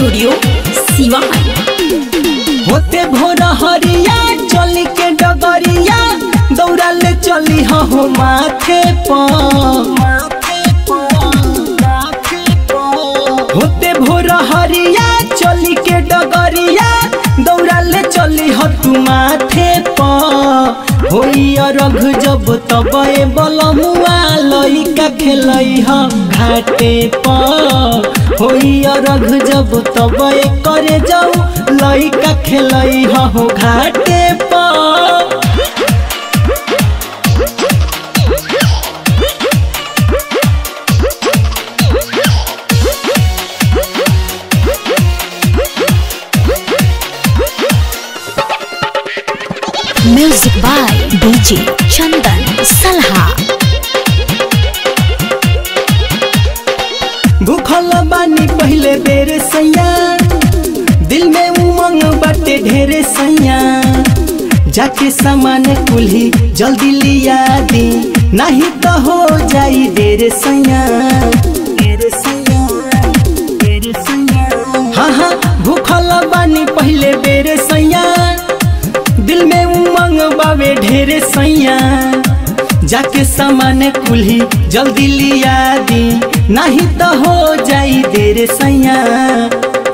Studio Siwan. होते भोर हरिया चली के डगरिया दौड़ा ले चली हो माथे पर। होते भोर हरिया चली के डगरिया दौड़ा ले चली हो तू माथे पर। होई रघ जब तबे बलमुआ लइका खेलई ह घाटे पर। होई रघ जब तबे करे जाऊ लइका खेलई हो घाटे पर। म्यूजिक बाय डीजे चंदन सलहा। भूखल बानी पहले बेर सैया दिल में उमंग बाटे ढेरे सैया। जाके सामान कुल्ही जल्दी लिया दी नहीं तो हो जाई देर सैया। हाँ हाँ भूखल बानी पहले बेर सैया दिल में उमंग बावे ढेरे सैया। जाके सामान कुल्ही जल्दी लिया दी नहीं तो हो जाई देर सैया।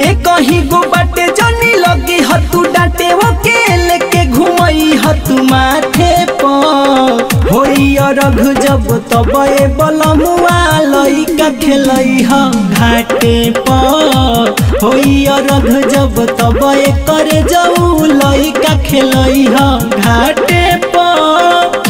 एक ही गो बाटे जनी लगी हतु डांटे वो के लेके घुमई हतु माथे पर। होई रघ जब तबे बलमुआ लइका खेलई ह घाटे पर। होई रघ जब तबे करे जाऊ लइका खेलई ह घाटे पर।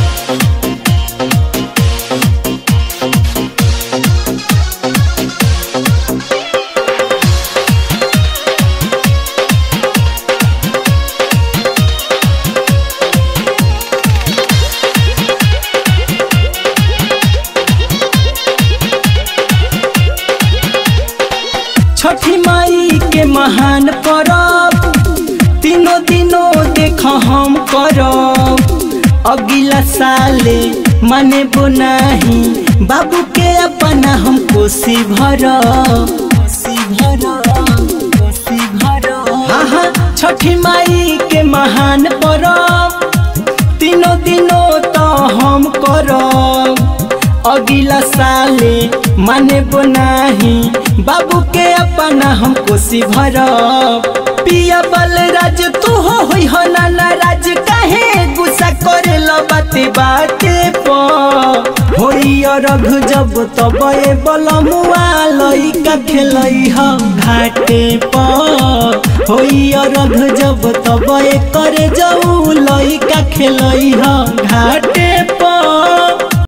छठी माई के महान परब तीनों दिनों देख हम करब। अगला साले माने बोनाही बाबू के अपना हम कोसी भरब। हाँ हाँ छठी माई के महान परब तीनों दिनों तो हम करब। अगला साले माने बोनाही बाबू के अपना हम कोसी भरब। पिया बलराज तू होई हो नाना राज काहे गुस्सा करे लो बाते बाते पर। होई रघ जब तबे बलमुआ लइका खेलई ह घाटे पर। होई रघ जब तबे करे जाऊ लइका खेलई ह घाटे पर।